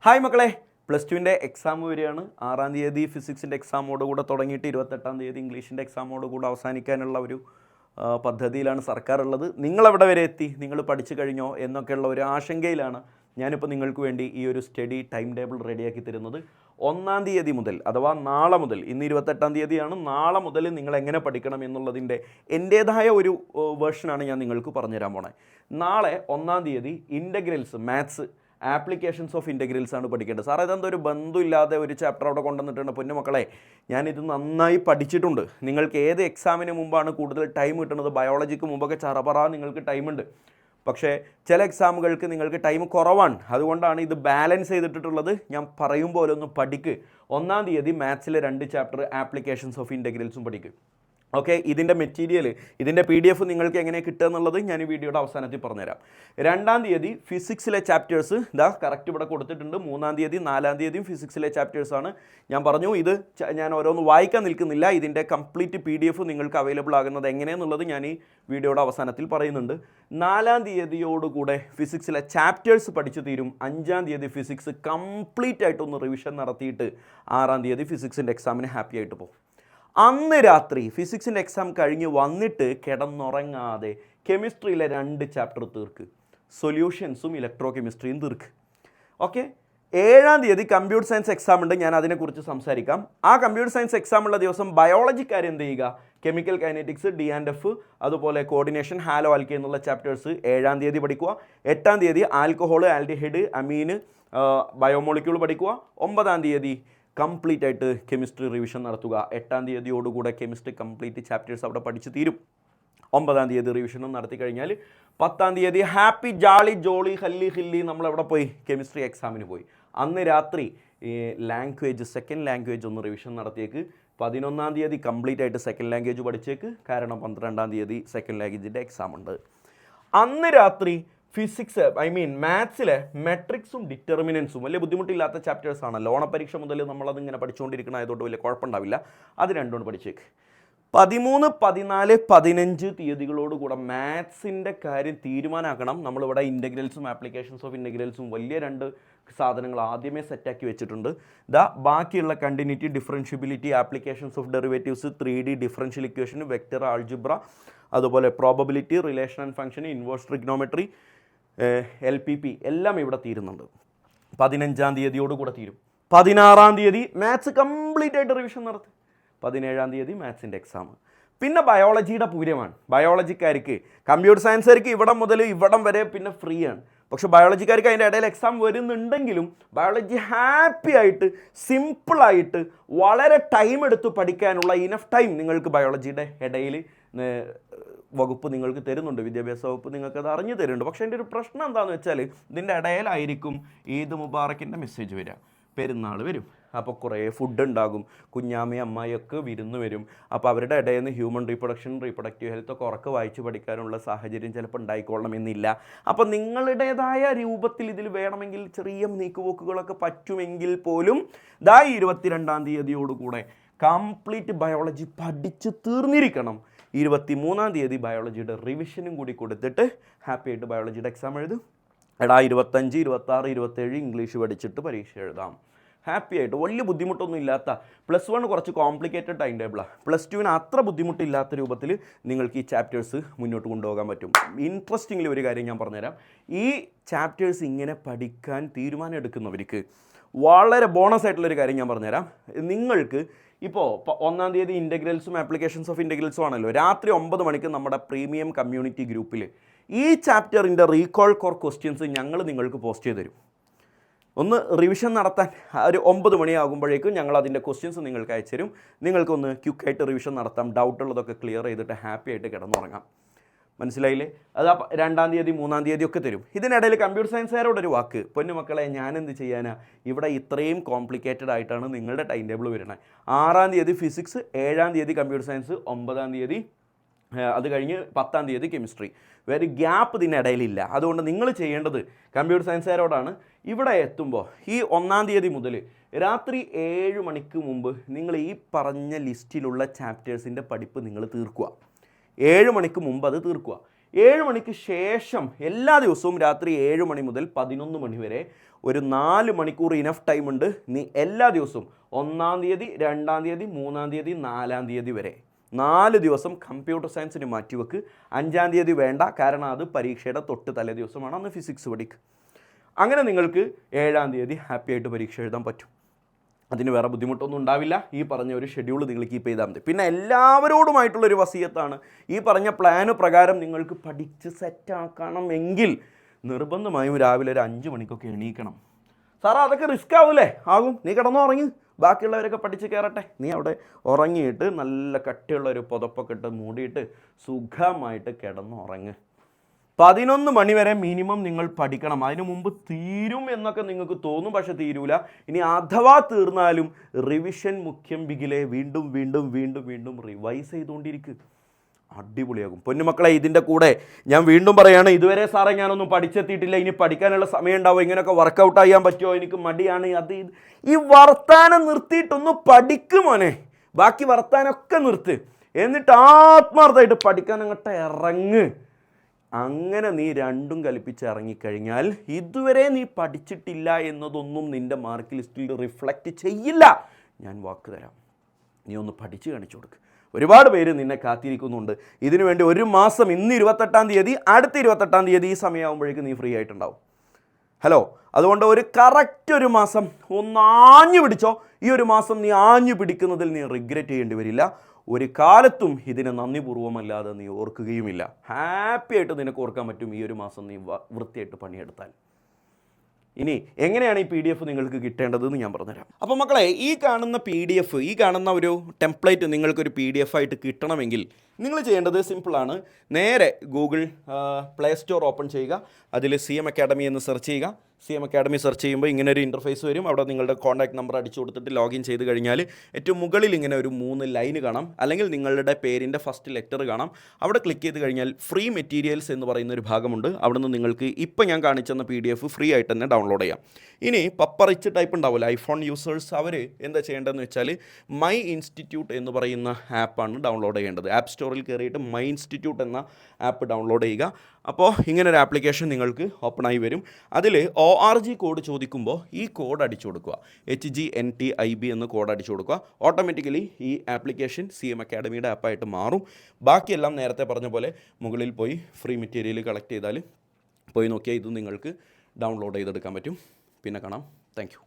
Hi മക്കളെ, plus ടുവിൻ്റെ exam വരികയാണ്. 6-ാം തീയതി ഫിസിക്സിൻ്റെ എക്സാമോടുകൂടെ തുടങ്ങിയിട്ട് 28-ാം തീയതി ഇംഗ്ലീഷിൻ്റെ എക്സാമോടുകൂടെ അവസാനിക്കാനുള്ള ഒരു പദ്ധതിയിലാണ് സർക്കാർ ഉള്ളത്. നിങ്ങളെവിടെ വരെ എത്തി, നിങ്ങൾ പഠിച്ചു കഴിഞ്ഞോ എന്നൊക്കെയുള്ള ഒരു ആശങ്കയിലാണ് ഞാനിപ്പോൾ നിങ്ങൾക്ക് വേണ്ടി ഈ ഒരു സ്റ്റഡി ടൈം ടേബിൾ റെഡിയാക്കി തരുന്നത്. 1-ാം തീയതി മുതൽ അഥവാ നാളെ മുതൽ, ഇന്ന് 28-ാം തീയതിയാണ്, നാളെ മുതൽ നിങ്ങൾ എങ്ങനെ പഠിക്കണം എന്നുള്ളതിൻ്റെ എൻ്റേതായ ഒരു വേർഷനാണ് ഞാൻ നിങ്ങൾക്ക് പറഞ്ഞുതരാൻ പോണേ. നാളെ 1-ാം തീയതി integrals maths applications of integrals ആണ് പഠിക്കേണ്ടത്. സാറേ ഇതെന്താ ഒരു ബന്ധമില്ലാതെ ഒരു ചാപ്റ്റർ അവിടെ കൊണ്ടുവന്നിട്ടുണ്ട്? പൊന്നു മക്കളെ, ഞാനിത് നന്നായി പഠിച്ചിട്ടുണ്ട്. നിങ്ങൾക്ക് ഏത് എക്സാമിന് മുമ്പാണ് കൂടുതൽ ടൈം കിട്ടുന്നത്? ബയോളജിക്ക് മുമ്പൊക്കെ ചറപറ നിങ്ങൾക്ക് ടൈമുണ്ട്. പക്ഷേ ചില എക്സാമുകൾക്ക് നിങ്ങൾക്ക് ടൈം കുറവാണ്. അതുകൊണ്ടാണ് ഇത് ബാലൻസ് ചെയ്തിട്ടുള്ളത്. ഞാൻ പറയും പോലെ ഒന്ന് പഠിക്ക്. 1-ാം തീയതി മാത്സിലെ 2 ചാപ്റ്റർ ആപ്ലിക്കേഷൻസ് ഓഫ് ഇൻ്റഗ്രൽസും പഠിക്ക്. ഓക്കെ, ഇതിൻ്റെ മെറ്റീരിയൽ, ഇതിൻ്റെ PDF നിങ്ങൾക്ക് എങ്ങനെ കിട്ടുക എന്നുള്ളത് ഞാൻ ഈ വീഡിയോയുടെ അവസാനത്തിൽ പറഞ്ഞുതരാം. 2-ാം തീയതി ഫിസിക്സിലെ ചാപ്റ്റേഴ്സ് ഇതാ കറക്റ്റ് ഇവിടെ കൊടുത്തിട്ടുണ്ട്. 3-ാം തീയതി 4-ാം തീയതിയും ഫിസിക്സിലെ ചാപ്റ്റേഴ്സാണ്. ഞാൻ പറഞ്ഞു ഇത് ഞാൻ ഓരോന്ന് വായിക്കാൻ നിൽക്കുന്നില്ല. ഇതിൻ്റെ കംപ്ലീറ്റ് PDF നിങ്ങൾക്ക് അവൈലബിൾ ആകുന്നത് എങ്ങനെയെന്നുള്ളത് ഞാൻ ഈ വീഡിയോയുടെ അവസാനത്തിൽ പറയുന്നുണ്ട്. 4-ാം തീയതിയോടുകൂടെ ഫിസിക്സിലെ ചാപ്റ്റേഴ്സ് പഠിച്ചു തീരും. 5-ാം തീയതി ഫിസിക്സ് കംപ്ലീറ്റ് ആയിട്ടൊന്ന് റിവിഷൻ നടത്തിയിട്ട് 6-ാം തീയതി ഫിസിക്സിൻ്റെ എക്സാമിന് ഹാപ്പി ആയിട്ട് പോകും. അന്ന് രാത്രി ഫിസിക്സിൻ്റെ എക്സാം കഴിഞ്ഞ് വന്നിട്ട് കിടന്നുറങ്ങാതെ കെമിസ്ട്രിയിലെ 2 ചാപ്റ്റർ തീർക്ക്, സൊല്യൂഷൻസും ഇലക്ട്രോ കെമിസ്ട്രിയും തീർക്ക്. ഓക്കെ, 7-ാം തീയതി കമ്പ്യൂട്ടർ സയൻസ് എക്സാം ഉണ്ട്. ഞാൻ അതിനെക്കുറിച്ച് സംസാരിക്കാം. ആ കമ്പ്യൂട്ടർ സയൻസ് എക്സാം ഉള്ള ദിവസം ബയോളജിക്കാർ എന്ത് ചെയ്യുക? കെമിക്കൽ കൈനറ്റിക്സ്, D&F, അതുപോലെ കോർഡിനേഷൻ, ഹാലോ ആൽക്കി എന്നുള്ള ചാപ്റ്റേഴ്സ് 7-ാം തീയതി പഠിക്കുക. 8-ാം തീയതി ആൽക്കഹോൾ, ആൽഡിഹൈഡ്, അമീൻ, ബയോമോളിക്യൂൾ പഠിക്കുക. 9-ാം തീയതി കംപ്ലീറ്റ് ആയിട്ട് കെമിസ്ട്രി റിവിഷൻ നടത്തുക. 8-ാം തീയതിയോടുകൂടെ കെമിസ്ട്രി കംപ്ലീറ്റ് ചാപ്റ്റേഴ്സ് അവിടെ പഠിച്ചു തീരും. 9-ാം തീയതി റിവിഷനും നടത്തി കഴിഞ്ഞാൽ 10-ാം തീയതി ഹാപ്പി ജാളി ജോളി ഹല്ലി ഹില്ലി നമ്മളെവിടെ പോയി? കെമിസ്ട്രി എക്സാമിന് പോയി. അന്ന് രാത്രി ലാംഗ്വേജ്, സെക്കൻഡ് ലാംഗ്വേജ് ഒന്ന് റിവിഷൻ നടത്തിയേക്ക്. 11-ാം തീയതി കംപ്ലീറ്റ് ആയിട്ട് സെക്കൻഡ് ലാംഗ്വേജ് പഠിച്ചേക്ക്. കാരണം 12-ാം തീയതി സെക്കൻഡ് ലാംഗ്വേജിൻ്റെ എക്സാം ഉണ്ട്. അന്ന് രാത്രി ഫിസിക്സ്, മാത്സിലെ മെട്രിക്സും ഡിറ്റർമിനൻസും വലിയ ബുദ്ധിമുട്ടില്ലാത്ത ചാപ്റ്റേഴ്സ് ആണല്ലോ. ഓണപ്പരീക്ഷ മുതൽ നമ്മളതിങ്ങനെ പഠിച്ചുകൊണ്ടിരിക്കണമായതുകൊണ്ട് വലിയ കുഴപ്പമുണ്ടാവില്ല. അത് രണ്ടും പഠിച്ചേക്ക്. 13, 14, 15 തീയതികളോടുകൂടെ മാത്സിൻ്റെ കാര്യം തീരുമാനമാക്കണം. നമ്മളിവിടെ ഇൻ്റഗ്രൽസും ആപ്ലിക്കേഷൻസ് ഓഫ് ഇൻ്റഗ്രൽസും വലിയ 2 സാധനങ്ങൾ ആദ്യമേ സെറ്റാക്കി വെച്ചിട്ടുണ്ട്. ബാക്കിയുള്ള continuity, differentiability, applications of derivatives, 3D differential equation, vector algebra, അതുപോലെ probability, relation and function, inverse trigonometry, LPP എല്ലാം ഇവിടെ തീരുന്നുണ്ട്. 15-ാം തീയതിയോടുകൂടെ തീരും. 16-ാം തീയതി മാത്സ് കംപ്ലീറ്റ് ആയിട്ട് റിവിഷൻ നടത്തി. 17-ാം തീയതി മാത്സിൻ്റെ എക്സാം. പിന്നെ ബയോളജിയുടെ പൂരമാണ്. ബയോളജിക്കാർക്ക്, കമ്പ്യൂട്ടർ സയൻസുകാർക്ക് ഇവിടം മുതൽ ഇവിടം വരെ പിന്നെ ഫ്രീ ആണ്. പക്ഷേ ബയോളജിക്കാർക്ക് അതിൻ്റെ ഇടയിൽ എക്സാം വരുന്നുണ്ടെങ്കിലും ബയോളജി ഹാപ്പി ആയിട്ട്, സിമ്പിളായിട്ട്, വളരെ ടൈം എടുത്ത് പഠിക്കാനുള്ള ഇനഫ് ടൈം നിങ്ങൾക്ക് ബയോളജിയുടെ ഇടയിൽ വകുപ്പ് നിങ്ങൾക്ക് തരുന്നുണ്ട്. വിദ്യാഭ്യാസ വകുപ്പ് നിങ്ങൾക്കത് അറിഞ്ഞു തരുന്നുണ്ട്. പക്ഷേ എൻ്റെ ഒരു പ്രശ്നം എന്താണെന്ന് വെച്ചാൽ ഇതിൻ്റെ ഇടയിലായിരിക്കും ഈദ് മുബാറക്കിൻ്റെ മെസ്സേജ് വരിക, പെരുന്നാൾ വരും. അപ്പോൾ കുറേ ഫുഡ് ഉണ്ടാകും, കുഞ്ഞാമ്മയും അമ്മായിയൊക്കെ വിരുന്ന് വരും. അപ്പോൾ അവരുടെ ഇടയിൽ നിന്ന് ഹ്യൂമൻ റീപ്രൊഡക്ഷൻ, റീപ്രൊഡക്റ്റീവ് ഹെൽത്ത് ഒക്കെ ഉറക്കെ വായിച്ച് പഠിക്കാനുള്ള സാഹചര്യം ചിലപ്പോൾ ഉണ്ടായിക്കൊള്ളണമെന്നില്ല. അപ്പോൾ നിങ്ങളുടേതായ രൂപത്തിൽ ഇതിൽ വേണമെങ്കിൽ ചെറിയ നീക്കുപോക്കുകളൊക്കെ പറ്റുമെങ്കിൽ പോലും 22-ാം തീയതിയോടുകൂടെ കംപ്ലീറ്റ് ബയോളജി പഠിച്ച് തീർന്നിരിക്കണം. 23-ാം തീയതി ബയോളജിയുടെ റിവിഷനും കൂടി കൊടുത്തിട്ട് ഹാപ്പി ആയിട്ട് ബയോളജിയുടെ എക്സാം എഴുതും. 25, 26, 27 ഇംഗ്ലീഷ് പഠിച്ചിട്ട് പരീക്ഷ എഴുതാം ഹാപ്പി ആയിട്ട്. വലിയ ബുദ്ധിമുട്ടൊന്നും ഇല്ലാത്ത, +1 കുറച്ച് കോംപ്ലിക്കേറ്റഡ് ടൈം ടേബിളാണ്. +2 അത്ര ബുദ്ധിമുട്ടില്ലാത്ത രൂപത്തിൽ നിങ്ങൾക്ക് ഈ ചാപ്റ്റേഴ്സ് മുന്നോട്ട് കൊണ്ടുപോകാൻ പറ്റും. ഇൻട്രസ്റ്റിംഗ്ലി ഒരു കാര്യം ഞാൻ പറഞ്ഞുതരാം. ഈ ചാപ്റ്റേഴ്സ് ഇങ്ങനെ പഠിക്കാൻ തീരുമാനം എടുക്കുന്നവർക്ക് വളരെ ബോണസ് ആയിട്ടുള്ളൊരു കാര്യം ഞാൻ പറഞ്ഞുതരാം. നിങ്ങൾക്ക് ഇപ്പോൾ 1-ാം തീയതി ഇൻ്റഗ്രൽസും ആപ്ലിക്കേഷൻസ് ഓഫ് ഇൻ്റഗ്രൽസും ആണല്ലോ. രാത്രി 9 മണിക്ക് നമ്മുടെ പ്രീമിയം കമ്മ്യൂണിറ്റി ഗ്രൂപ്പിൽ ഈ ചാപ്റ്ററിൻ്റെ റീകോൾ കോർ ക്വസ്റ്റ്യൻസ് ഞങ്ങൾ നിങ്ങൾക്ക് പോസ്റ്റ് ചെയ്ത് തരും. ഒന്ന് റിവിഷൻ നടത്താൻ ഒരു 9 മണിയാകുമ്പോഴേക്കും ഞങ്ങൾ അതിൻ്റെ ക്വസ്റ്റ്യൻസ് നിങ്ങൾക്ക് അയച്ചു തരും. നിങ്ങൾക്കൊന്ന് ക്വിക്കായിട്ട് റിവിഷൻ നടത്താം, ഡൗട്ടുള്ളതൊക്കെ ക്ലിയർ ചെയ്തിട്ട് ഹാപ്പി ആയിട്ട് കിടന്നുറങ്ങാം. മനസ്സിലായില്ലേ? അത് 2-ാം തീയതി 3-ാം തീയതി ഒക്കെ തരും. ഇതിനിടയിൽ കമ്പ്യൂട്ടർ സയൻസുകാരോടൊരു വാക്ക്, പൊന്നുമക്കളെ ഞാനെന്ത് ചെയ്യാനാ, ഇവിടെ ഇത്രയും കോംപ്ലിക്കേറ്റഡ് ആയിട്ടാണ് നിങ്ങളുടെ ടൈം ടേബിൾ വരുന്നത്. 6-ാം തീയതി ഫിസിക്സ്, 7-ാം തീയതി കമ്പ്യൂട്ടർ സയൻസ്, 9-ാം തീയതി അത് കഴിഞ്ഞ് 10-ാം തീയതി കെമിസ്ട്രി. വേറെ ഗ്യാപ്പ് ഇതിനിടയിലില്ല. അതുകൊണ്ട് നിങ്ങൾ ചെയ്യേണ്ടത് കമ്പ്യൂട്ടർ സയൻസുകാരോടാണ്. ഇവിടെ എത്തുമ്പോൾ ഈ 1-ാം തീയതി മുതൽ രാത്രി 7 മണിക്ക് മുമ്പ് നിങ്ങൾ ഈ പറഞ്ഞ ലിസ്റ്റിലുള്ള ചാപ്റ്റേഴ്സിൻ്റെ പഠിപ്പ് നിങ്ങൾ തീർക്കുക. 7 മണിക്ക് മുമ്പ് അത് തീർക്കുക. 7 മണിക്ക് ശേഷം എല്ലാ ദിവസവും രാത്രി 7 മണി മുതൽ 11 മണി വരെ ഒരു 4 മണിക്കൂർ ഇനഫ് ടൈം ഉണ്ട്. നീ എല്ലാ ദിവസവും 1-ാം തീയതി, 2-ാം തീയതി, 3-ാം തീയതി, 4-ാം തീയതി വരെ 4 ദിവസം കമ്പ്യൂട്ടർ സയൻസിന് മാറ്റിവെക്ക്. 5-ാം തീയതി വേണ്ട, കാരണം അത് പരീക്ഷയുടെ തൊട്ട് തലേ ദിവസമാണ്, അന്ന് ഫിസിക്സ് പഠിക്കുക. അങ്ങനെ നിങ്ങൾക്ക് 7-ാം തീയതി ഹാപ്പി ആയിട്ട് പരീക്ഷ എഴുതാൻ പറ്റും. അതിന് വേറെ ബുദ്ധിമുട്ടൊന്നും ഉണ്ടാവില്ല. ഈ പറഞ്ഞ ഒരു ഷെഡ്യൂൾ നിങ്ങൾ കീപ്പ് ചെയ്താൽ മതി. പിന്നെ എല്ലാവരോടുമായിട്ടുള്ളൊരു വസിയത്താണ്, ഈ പറഞ്ഞ പ്ലാന് പ്രകാരം നിങ്ങൾക്ക് പഠിച്ച് സെറ്റാക്കണമെങ്കിൽ നിർബന്ധമായും രാവിലെ ഒരു 5 മണിക്കൊക്കെ എണീക്കണം. സാറാ അതൊക്കെ റിസ്ക് ആവൂലേ? ആകും. നീ കിടന്നുറങ്ങി, ബാക്കിയുള്ളവരൊക്കെ പഠിച്ച് കയറട്ടെ. നീ അവിടെ ഉറങ്ങിയിട്ട് നല്ല കട്ടിയുള്ള ഒരു പുതപ്പൊക്കെ ഇട്ട് മൂടിയിട്ട് സുഖമായിട്ട് കിടന്നുറങ്ങ്. 11 മണി വരെ മിനിമം നിങ്ങൾ പഠിക്കണം. അതിനു മുമ്പ് തീരും എന്നൊക്കെ നിങ്ങൾക്ക് തോന്നും, പക്ഷെ തീരൂല. ഇനി അഥവാ തീർന്നാലും റിവിഷൻ മുഖ്യം ബിഗിലെ വീണ്ടും വീണ്ടും വീണ്ടും വീണ്ടും റിവൈസ് ചെയ്തുകൊണ്ടിരിക്കുക. അടിപൊളിയാകും പൊന്നുമക്കളെ. ഇതിൻ്റെ കൂടെ ഞാൻ വീണ്ടും പറയുകയാണ്, ഇതുവരെ സാറേ ഞാനൊന്നും പഠിച്ചെത്തിയിട്ടില്ല, ഇനി പഠിക്കാനുള്ള സമയം ഉണ്ടാവും, ഇങ്ങനെയൊക്കെ വർക്കൗട്ട് ചെയ്യാൻ പറ്റുമോ, എനിക്ക് മടിയാണ്, അത് ഈ വർത്താനം നിർത്തിയിട്ടൊന്ന് പഠിക്കുമോനെ. ബാക്കി വർത്താനമൊക്കെ നിർത്ത്, എന്നിട്ട് ആത്മാർത്ഥമായിട്ട് പഠിക്കാൻ അങ്ങോട്ട് ഇറങ്ങ്. അങ്ങനെ നീ രണ്ടും കൽപ്പിച്ച് ഇറങ്ങിക്കഴിഞ്ഞാൽ ഇതുവരെ നീ പഠിച്ചിട്ടില്ല എന്നതൊന്നും നിൻ്റെ മാർക്ക് ലിസ്റ്റിൽ റിഫ്ലക്റ്റ് ചെയ്യില്ല. ഞാൻ വാക്ക് തരാം, നീ ഒന്ന് പഠിച്ച് കാണിച്ചു കൊടുക്ക്. ഒരുപാട് പേര് നിന്നെ കാത്തിരിക്കുന്നുണ്ട് ഇതിനു വേണ്ടി. ഒരു മാസം, ഇന്ന് 28-ാം തീയതി, അടുത്ത 28-ാം തീയതി ഈ സമയമാകുമ്പോഴേക്കും നീ ഫ്രീ ആയിട്ടുണ്ടാവും. ഹലോ, അതുകൊണ്ട് ഒരു കറക്റ്റ് ഒരു മാസം ഒന്ന് ആഞ്ഞു പിടിച്ചോ. ഈ ഒരു മാസം നീ ആഞ്ഞു പിടിക്കുന്നതിൽ നീ റിഗ്രറ്റ് ചെയ്യേണ്ടി വരില്ല. ഒരു കാലത്തും ഇതിനെ നന്ദിപൂർവ്വമല്ലാതെ നീ ഓർക്കുകയുമില്ല. ഹാപ്പി ആയിട്ട് നിനക്ക് ഓർക്കാൻ പറ്റും ഈ ഒരു മാസം നീ വൃത്തിയായിട്ട് പണിയെടുത്താൽ. ഇനി എങ്ങനെയാണ് ഈ PDF നിങ്ങൾക്ക് കിട്ടേണ്ടതെന്ന് ഞാൻ പറഞ്ഞുതരാം. അപ്പോൾ മക്കളെ, ഈ കാണുന്ന PDF, ഈ കാണുന്ന ഒരു ടെംപ്ലേറ്റ് നിങ്ങൾക്കൊരു PDF ആയിട്ട് കിട്ടണമെങ്കിൽ നിങ്ങൾ ചെയ്യേണ്ടത് സിമ്പിളാണ്. നേരെ ഗൂഗിൾ പ്ലേ സ്റ്റോർ ഓപ്പൺ ചെയ്യുക, അതിൽ CM അക്കാഡമി എന്ന് സെർച്ച് ചെയ്യുക. CM അക്കാഡമി സെർച്ച് ചെയ്യുമ്പോൾ ഇങ്ങനെ ഒരു ഇൻ്റർഫേസ് വരും. അവിടെ നിങ്ങളുടെ കോൺടാക്ട് നമ്പർ അടിച്ചു കൊടുത്തിട്ട് ലോഗിൻ ചെയ്ത് കഴിഞ്ഞാൽ ഏറ്റവും മുകളിൽ ഇങ്ങനെ ഒരു 3 ലൈന് കാണാം, അല്ലെങ്കിൽ നിങ്ങളുടെ പേരിൻ്റെ ഫസ്റ്റ് ലെറ്റർ കാണാം. അവിടെ ക്ലിക്ക് ചെയ്ത് കഴിഞ്ഞാൽ ഫ്രീ മെറ്റീരിയൽസ് എന്ന് പറയുന്ന ഒരു ഭാഗമുണ്ട്. അവിടെ നിന്ന് നിങ്ങൾക്ക് ഇപ്പോൾ ഞാൻ കാണിച്ചെന്ന PDF ഫ്രീ ആയിട്ട് തന്നെ ഡൗൺലോഡ് ചെയ്യാം. ഇനി പപ്പറിച്ച് ടൈപ്പ് ഉണ്ടാവില്ല ഐഫോൺ യൂസേഴ്സ്, അവർ എന്താ ചെയ്യേണ്ടതെന്ന് വെച്ചാൽ മൈ ഇൻസ്റ്റിറ്റ്യൂട്ട് എന്ന് പറയുന്ന ആപ്പാണ് ഡൗൺലോഡ് ചെയ്യേണ്ടത്. ആപ്പ് സ്റ്റോറിൽ കയറിയിട്ട് മൈ ഇൻസ്റ്റിറ്റ്യൂട്ട് എന്ന ആപ്പ് ഡൗൺലോഡ് ചെയ്യുക. അപ്പോൾ ഇങ്ങനൊരു ആപ്ലിക്കേഷൻ നിങ്ങൾക്ക് ഓപ്പണായി വരും. അതിൽ ORG കോഡ് ചോദിക്കുമ്പോൾ ഈ കോഡ് അടിച്ചു കൊടുക്കുക, HGNTIB എന്ന് കോഡ് അടിച്ചു കൊടുക്കുക. ഓട്ടോമാറ്റിക്കലി ഈ ആപ്ലിക്കേഷൻ CM അക്കാഡമിയുടെ ആപ്പായിട്ട് മാറും. ബാക്കിയെല്ലാം നേരത്തെ പറഞ്ഞ പോലെ മുകളിൽ പോയി ഫ്രീ മെറ്റീരിയൽ കളക്ട് ചെയ്താൽ പോയി നോക്കിയാൽ ഇത് നിങ്ങൾക്ക് ഡൗൺലോഡ് ചെയ്തെടുക്കാൻ പറ്റും. പിന്നെ കാണാം. Thank you.